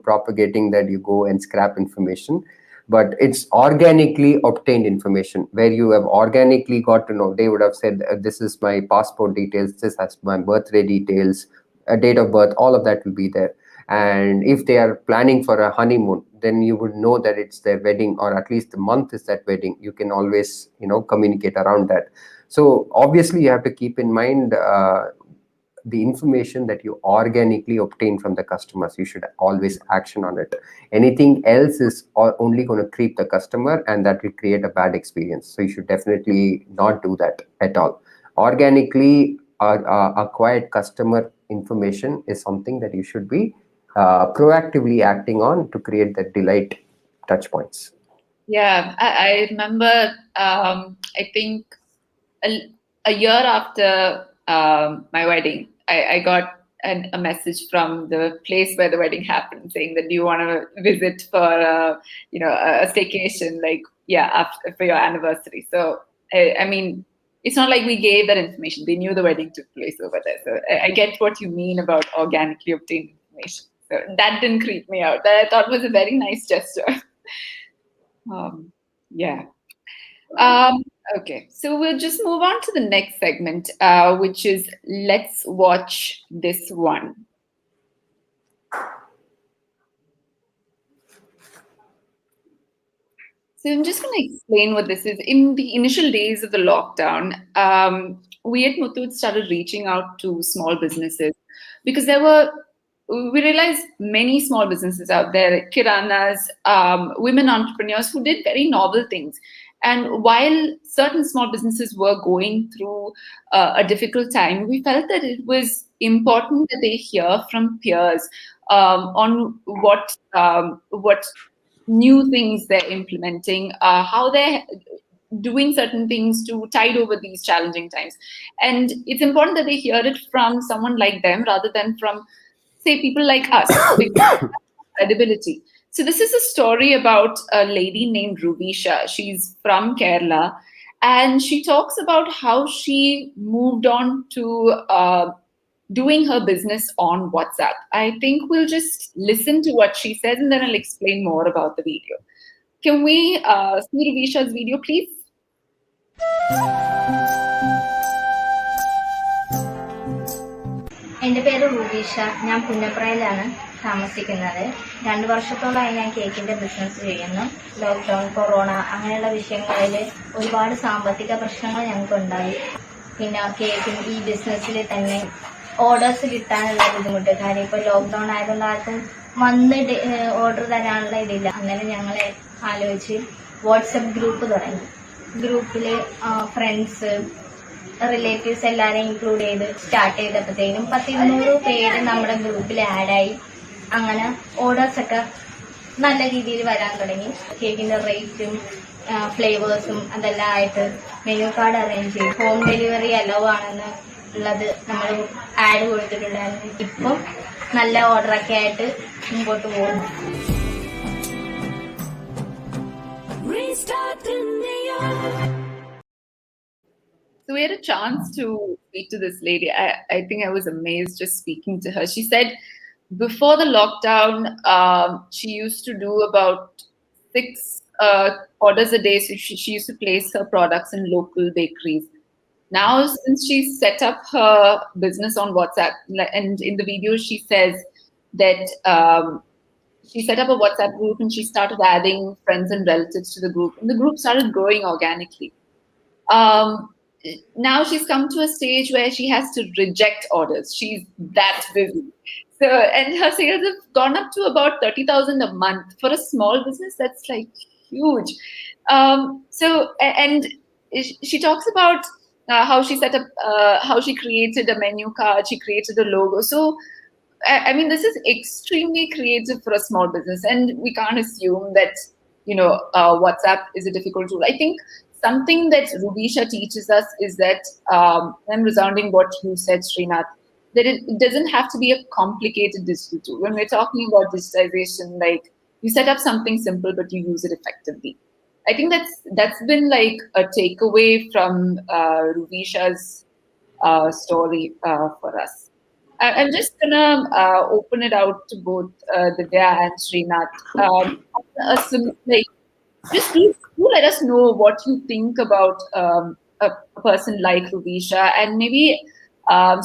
propagating that you go and scrap information, but it's organically obtained information where you have organically got to know. They would have said this is my passport details, this has my birthday details, a date of birth, all of that will be there. And if they are planning for a honeymoon, then you would know that it's their wedding, or at least the month is that wedding. You can always communicate around that. So obviously you have to keep in mind the information that you organically obtain from the customers. You should always action on it. Anything else is only going to creep the customer, and that will create a bad experience. So you should definitely not do that at all. Organically acquired customer information is something that you should be proactively acting on to create that delight touch points. Yeah, I remember, I think a year after my wedding, I got a message from the place where the wedding happened saying that, do you want to visit for a staycation, like, for your anniversary. So, I mean, it's not like we gave that information. They knew the wedding took place over there. So I get what you mean about organically obtained information. information. So that didn't creep me out. That I thought was a very nice gesture. Yeah. Okay, so we'll just move on to the next segment, which is Let's Watch This One. So I'm just going to explain what this is. In the initial days of the lockdown, we at Muthoot started reaching out to small businesses because we realized many small businesses out there, kiranas, women entrepreneurs who did very novel things. And while certain small businesses were going through a difficult time, we felt that it was important that they hear from peers on what new things they're implementing, how they're doing certain things to tide over these challenging times. And it's important that they hear it from someone like them rather than from, say, people like us, because credibility. So this is a story about a lady named Ruvisha. She's from Kerala, and she talks about how she moved on to doing her business on WhatsApp. I think we'll just listen to what she says and then I'll explain more about the video. Can we see Ruvisha's video, please? എൻ്റെ പേര് റുബീഷ. ഞാൻ പുന്നപ്രയിലാണ് താമസിക്കുന്നത്. 2 വർഷത്തോളമായി ഞാൻ കേക്കിൻ്റെ business ചെയ്യുന്നു. Lockdown, corona അങ്ങനെയുള്ള വിഷയങ്ങളിൽ ഒരുപാട് സാമ്പത്തിക പ്രശ്നങ്ങൾ ഞങ്ങൾക്കുണ്ടായി. പിന്നെ കേക്കിന് ഈ ബിസിനസ്സിൽ തന്നെ ഓർഡേഴ്സ് കിട്ടാനുള്ള ബുദ്ധിമുട്ട്. കാര്യം ഇപ്പോൾ ലോക്ക്ഡൗൺ ആയതുകൊണ്ട് ആർക്കും വന്ന് ഓർഡർ തരാനുള്ള ഇതില്ല. അങ്ങനെ ഞങ്ങൾ ആലോചിച്ച് വാട്സപ്പ് ഗ്രൂപ്പ് തുടങ്ങി. ഗ്രൂപ്പിൽ ഫ്രണ്ട്സ്, റിലേറ്റീവ്സ് എല്ലാവരെയും ഇൻക്ലൂഡ് ചെയ്ത് സ്റ്റാർട്ട് ചെയ്തപ്പോഴത്തേനും 100-200 പേര് നമ്മുടെ ഗ്രൂപ്പിൽ ആഡായി. അങ്ങനെ ഓർഡേഴ്സൊക്കെ നല്ല രീതിയിൽ വരാൻ തുടങ്ങി. കേക്കിൻ്റെ റേറ്റും ഫ്ലേവേഴ്സും അതെല്ലാം ആയിട്ട് മെനു കാർഡ് അറേഞ്ച് ചെയ്തു. ഹോം ഡെലിവറി അലവ് ആണെന്ന് ഉള്ളത് നമ്മൾ ആഡ് കൊടുത്തിട്ടുണ്ടായിരുന്നു. ഇപ്പം നല്ല ഓർഡറൊക്കെ ആയിട്ട് മുമ്പോട്ട് പോകുന്നു. So we had a chance to speak to this lady. I think I was amazed just speaking to her. She said before the lockdown, she used to do about 6 orders a day. So she used to place her products in local bakeries. Now, since she set up her business on WhatsApp, and in the video she says that she set up a WhatsApp group and she started adding friends and relatives to the group, and the group started growing organically. Now she's come to a stage where she has to reject orders. She's that busy. So, and her sales have gone up to about 30,000 a month. For a small business, that's like huge. And she talks about how she set up, how she created a menu card, she created a logo. So, I mean, this is extremely creative for a small business, and we can't assume that, WhatsApp is a difficult tool. I think something that Ruvisha teaches us is that, I'm resounding what you said, Srinath, that it doesn't have to be a complicated digital tool. When we're talking about digitization, like, you set up something simple, but you use it effectively. I think that's been like a takeaway from Ruvisha's story for us. I'm just gonna open it out to both Divya and Srinath. Just do let us know what you think about a person like Ruvisha, and maybe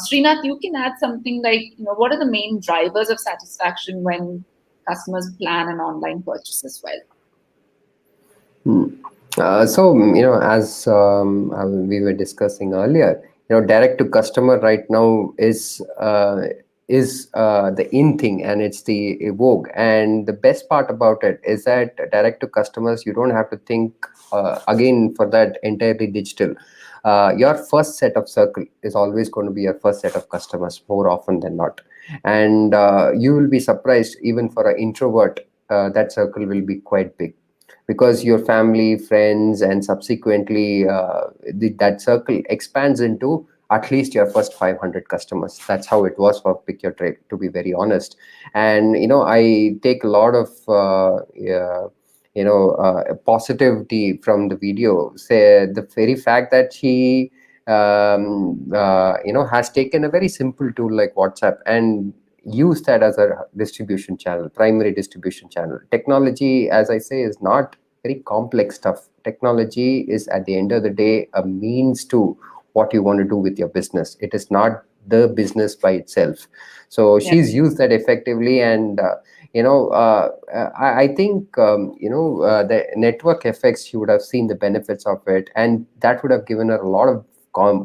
Srinath, you can add something like, what are the main drivers of satisfaction when customers plan an online purchase as well? So, as we were discussing earlier, direct to customer right now is the in thing, and it's the vogue. And the best part about it is that direct to customers, you don't have to think again for that entirely digital. Your first set of circle is always going to be your first set of customers more often than not. And you will be surprised, even for an introvert, that circle will be quite big, because your family, friends, and subsequently that circle expands into at least your first 500 customers. That's how it was for Pick Your Trade, to be very honest. And I take a lot of positivity from the video. Say the very fact that she has taken a very simple tool like WhatsApp and use that as a distribution channel, primary distribution channel. Technology, as I say, is not very complex stuff. Technology is, at the end of the day, a means to what you want to do with your business. It is not the business by itself. So Yeah. she's used that effectively, and I think the network effects, you would have seen the benefits of it, and that would have given her a lot of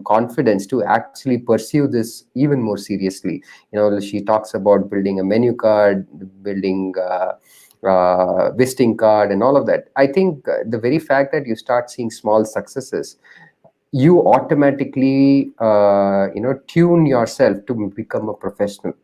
confidence to actually pursue this even more seriously. She talks about building a menu card, building visiting card, and all of that. I think the very fact that you start seeing small successes, you automatically tune yourself to become a professional,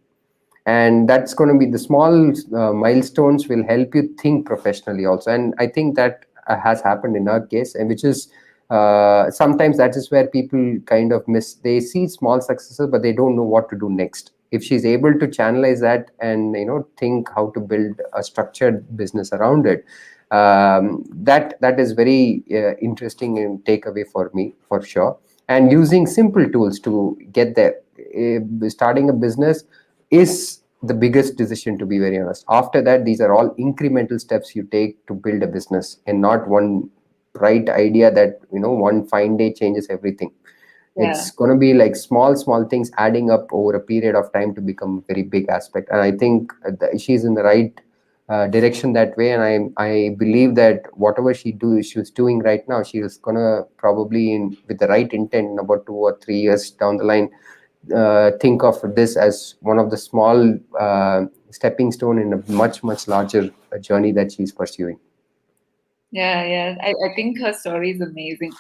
and that's going to be the small milestones will help you think professionally also. And I think that has happened in our case, and which is sometimes that is where people kind of miss. They see small successes, but they don't know what to do next. If she's able to channelize that and think how to build a structured business around it, that is very interesting and takeaway for me, for sure. And using simple tools to get there. Starting a business is the biggest decision, to be very honest. After that, these are all incremental steps you take to build a business, and not one bright idea that one fine day changes everything. Yeah. It's going to be like small things adding up over a period of time to become a very big aspect. And I think she's in the right direction that way, and I believe that whatever she's doing right now, she is going to probably, with the right intent, in about 2 or 3 years down the line, think of this as one of the small stepping stone in a much larger journey that she's pursuing. Yeah. I think her story is amazing.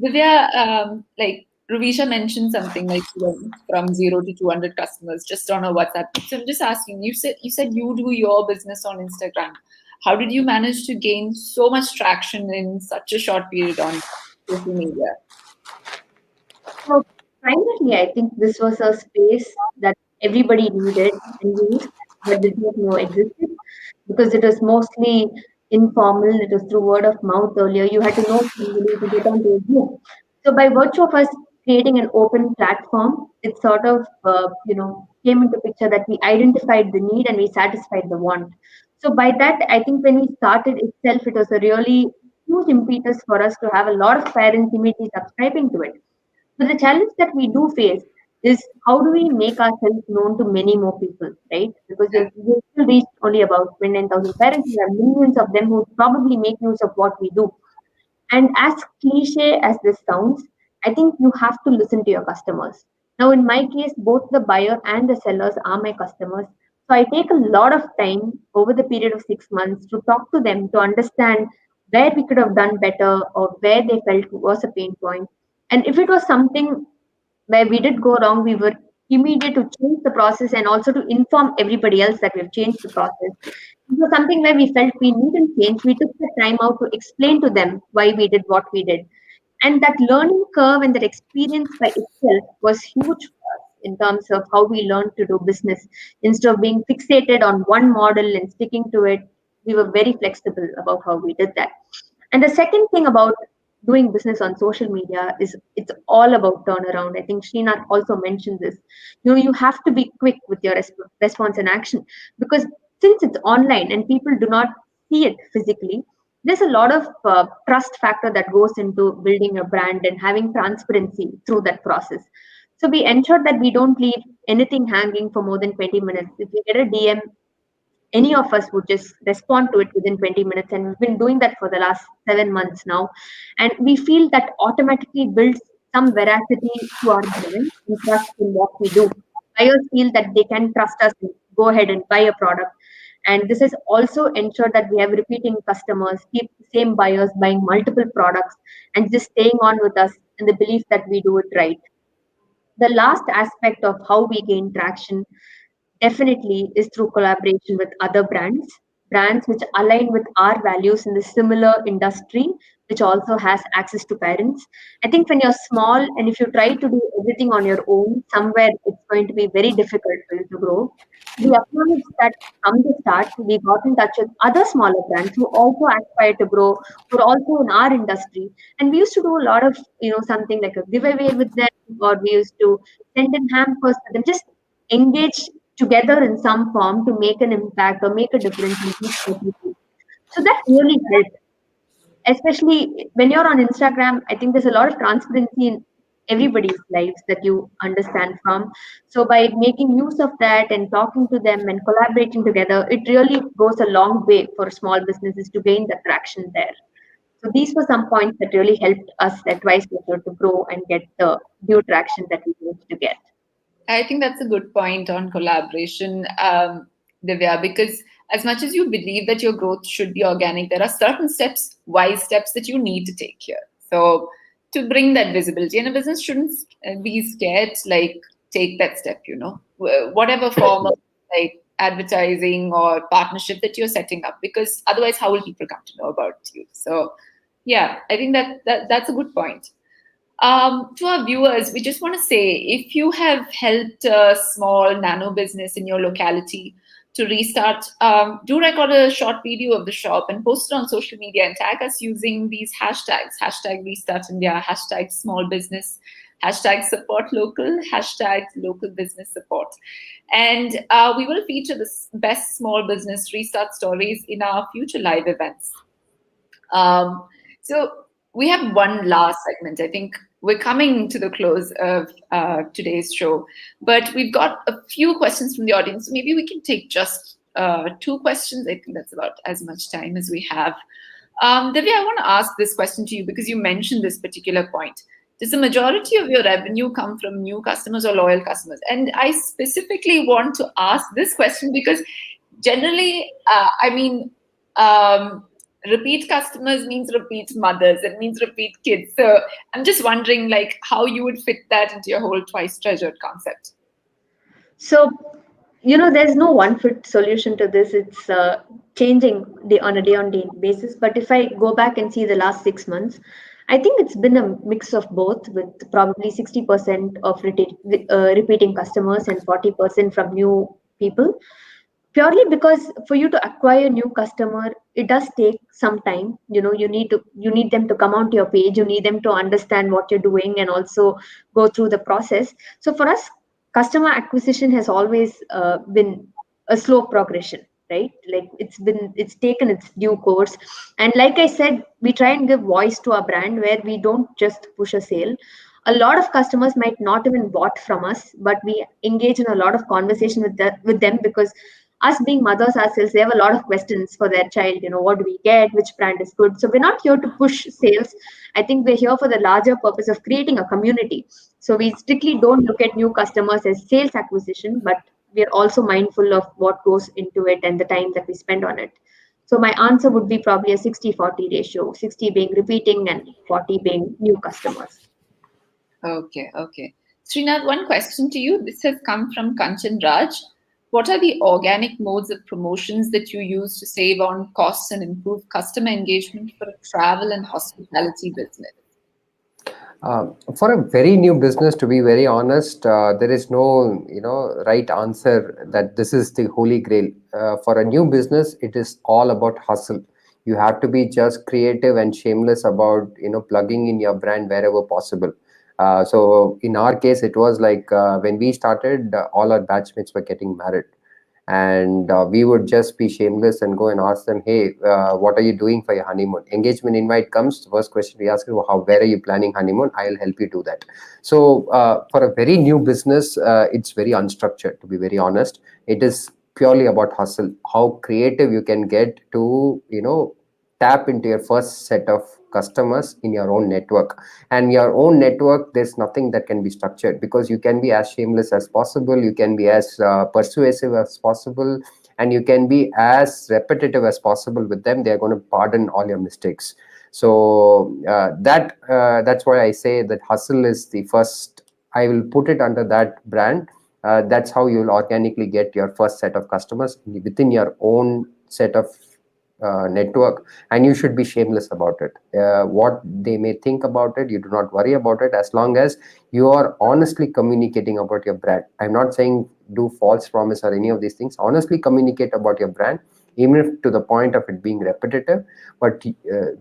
Divya, like Ravisha mentioned something like she went from 0 to 200 customers just on her WhatsApp. So I'm just asking, you said you do your business on Instagram. How did you manage to gain so much traction in such a short period on social media? So primarily, I think this was a space that everybody needed and used, but did not know existed, because it was mostly informal. It was through word of mouth earlier. You had to know somebody to get onto a group. So by virtue of us creating an open platform, it sort of came into picture that we identified the need and we satisfied the want. So by that, I think when we started itself, it was a really huge impetus for us to have a lot of parents immediately subscribing to it. But the challenge that we do face is how do we make ourselves known to many more people, right? Because we've still reached only about 29,000 parents. We have millions of them who probably make use of what we do. And as cliche as this sounds, I think you have to listen to your customers. Now, in my case, both the buyer and the sellers are my customers. So I take a lot of time over the period of 6 months to talk to them to understand where we could have done better or where they felt was a pain point. And if it was something where we did go wrong, we were immediate to change the process and also to inform everybody else that we've changed the process. It was something where we felt we needn't change. We took the time out to explain to them why we did what we did. And that learning curve and that experience by itself was huge for us in terms of how we learned to do business. Instead of being fixated on one model and sticking to it, we were very flexible about how we did that. And the second thing about doing business on social media is it's all about turnaround. I think Srinath also mentioned this. You have to be quick with your response and action, because since it's online and people do not see it physically, there's a lot of trust factor that goes into building a brand and having transparency through that process. So we ensure that we don't leave anything hanging for more than 20 minutes. If we get a DM, any of us would just respond to it within 20 minutes, and we've been doing that for the last 7 months now, and we feel that automatically builds some veracity to our brand and trust in what we do. Buyers feel that they can trust us and go ahead and buy a product, and this has also ensured that we have repeating customers, keep the same buyers buying multiple products and just staying on with us in the belief that we do it right. The last aspect of how we gain traction definitely is through collaboration with other brands which align with our values in the similar industry, which also has access to parents. I think when you're small and if you try to do everything on your own, somewhere it's going to be very difficult for you to grow. We acknowledge that from the start, we got in touch with other smaller brands who also aspire to grow, who are also in our industry. And we used to do a lot of, something like a giveaway with them, or we used to send in hampers to them, just engage together in some form to make an impact or make a difference in each people. So that really helped, especially when you're on Instagram. I think there's a lot of transparency in everybody's lives that you understand from. So by making use of that and talking to them and collaborating together, it really goes a long way for small businesses to gain the traction there. So these were some points that really helped us at Vice Method to grow and get the due traction that we need to get. I think that's a good point on collaboration, Divya, because as much as you believe that your growth should be organic, there are certain steps, wise steps that you need to take here. So to bring that visibility, and a business shouldn't be scared, like take that step, whatever form of like advertising or partnership that you're setting up, because otherwise, how will people come to know about you? So yeah, I think that's a good point. To our viewers, we just want to say, if you have helped a small nano business in your locality to restart, do record a short video of the shop and post it on social media and tag us using these hashtags: hashtag Restart India, hashtag small business, hashtag support local, hashtag local business support. And we will feature the best small business restart stories in our future live events. So we have one last segment. I think we're coming to the close of today's show, but we've got a few questions from the audience. So maybe we can take just 2 questions. I think that's about as much time as we have. Divya, I want to ask this question to you because you mentioned this particular point. Does the majority of your revenue come from new customers or loyal customers? And I specifically want to ask this question because generally, repeat customers means repeat mothers. It means repeat kids. So I'm just wondering, like, how you would fit that into your whole twice treasured concept. So, there's no one fit solution to this. It's changing on a day-on-day basis. But if I go back and see the last 6 months, I think it's been a mix of both, with probably 60% of repeating customers and 40% from new people. Purely because for you to acquire a new customer, it does take some time. You need them to come onto your page, you need them to understand what you're doing and also go through the process. So for us, customer acquisition has always been a slow progression, right? Like it's taken its due course. And like I said, we try and give voice to our brand, where we don't just push a sale. A lot of customers might not even bought from us, but we engage in a lot of conversation with them, because us being mothers ourselves, they have a lot of questions for their child. What do we get, which brand is good? So we're not here to push sales. I think we're here for the larger purpose of creating a community. So we strictly don't look at new customers as sales acquisition, but we're also mindful of what goes into it and the time that we spend on it. So my answer would be probably a 60-40 ratio, 60 being repeating and 40 being new customers. Okay. Srinath, one question to you. This has come from Kanchan Raj. What are the organic modes of promotions that you use to save on costs and improve customer engagement for a travel and hospitality business? For a very new business, to be very honest, there is no right answer that this is the holy grail. For a new business, it is all about hustle. You have to be just creative and shameless about plugging in your brand wherever possible. So in our case, it was like when we started, all our batchmates were getting married. And we would just be shameless and go and ask them, hey, what are you doing for your honeymoon? Engagement invite comes, the first question we ask is, where are you planning honeymoon? I'll help you do that. So for a very new business, it's very unstructured, to be very honest. It is purely about hustle, how creative you can get to, tap into your first set of customers in your own network. And your own network, there's nothing that can be structured, because you can be as shameless as possible, you can be as persuasive as possible, and you can be as repetitive as possible with them. They're going to pardon all your mistakes. So that's why I say that hustle is the first. I will put it under that brand. That's how you'll organically get your first set of customers within your own set of network, and you should be shameless about it. What they may think about it, you do not worry about it, as long as you are honestly communicating about your brand. I'm not saying do false promise or any of these things. Honestly communicate about your brand, even if to the point of it being repetitive, but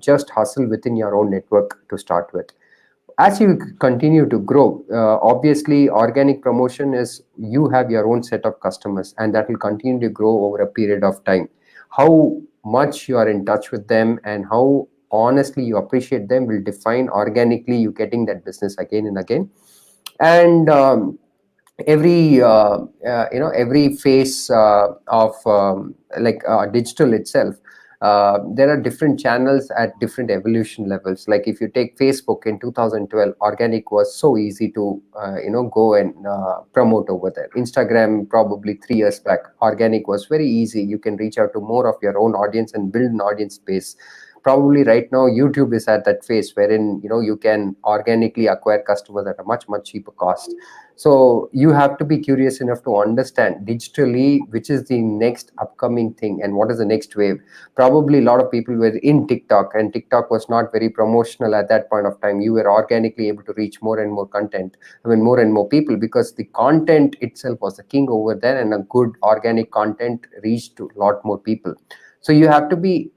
just hustle within your own network to start with. as you continue to grow, obviously organic promotion is you have your own set of customers, and that will continue to grow over a period of time. How much you are in touch with them and how honestly you appreciate them will define organically you getting that business again and again. And every every phase of digital itself, there are different channels at different evolution levels. Like if you take Facebook in 2012, organic was so easy to go and promote over there. Instagram probably 3 years back, organic was very easy. You can reach out to more of your own audience and build an audience base. Probably right now YouTube is at that phase wherein you can organically acquire customers at a much cheaper cost. So you have to be curious enough to understand digitally which is the next upcoming thing and what is the next wave. Probably a lot of people were in TikTok, and TikTok was not very promotional at that point of time. You were organically able to reach more and more content, more and more people, because the content itself was the king over there, and a good organic content reached to a lot more people. So you have to be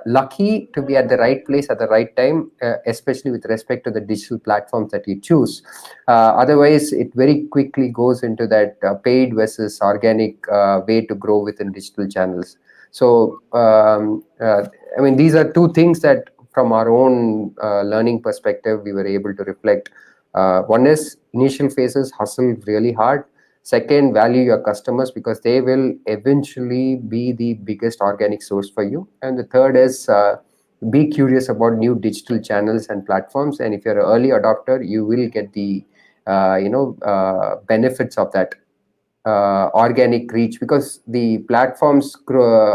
lucky to be at the right place at the right time, especially with respect to the digital platforms that you choose. Otherwise, it very quickly goes into that paid versus organic way to grow within digital channels. So, these are two things that from our own learning perspective, we were able to reflect. One is initial phases, hustle really hard. Second, value your customers because they will eventually be the biggest organic source for you. And the third is be curious about new digital channels and platforms. And if you're an early adopter, you will get the benefits of that organic reach, because the platform's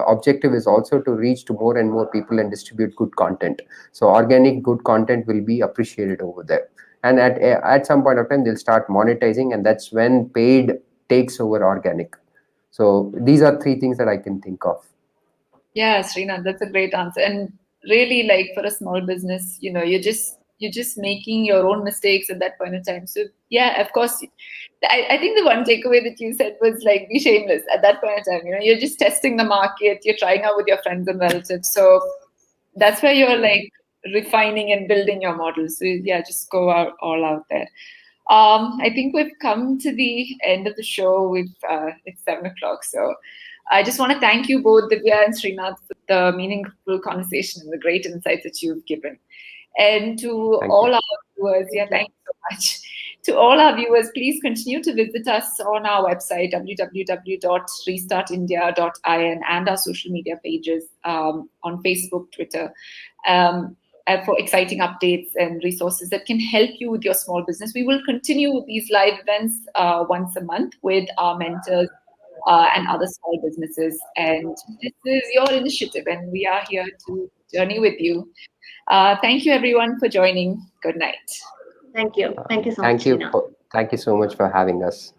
objective is also to reach to more and more people and distribute good content. So organic good content will be appreciated over there. And at some point of time, they'll start monetizing, and that's when paid takes over organic. So these are three things that I can think of. Yeah, Srinath, that's a great answer. And really, like for a small business, you're just making your own mistakes at that point in time. So yeah, of course, I think the one takeaway that you said was like be shameless at that point in time. You're just testing the market, you're trying out with your friends and relatives. So that's where you're like refining and building your model. So yeah, just go out all out there. I think we've come to the end of the show. It's 7 o'clock. So I just want to thank you both, Divya and Srinath, for the meaningful conversation and the great insights that you've given. And to all our viewers, thank you so much. To all our viewers, please continue to visit us on our website, www.restartindia.in, and our social media pages on Facebook, Twitter, for exciting updates and resources that can help you with your small business. We will continue with these live events once a month with our mentors and other small businesses. And this is your initiative, and we are here to journey with you. Thank you, everyone, for joining. Good night. Thank you. Thank you so much, Tina. Thank you so much for having us.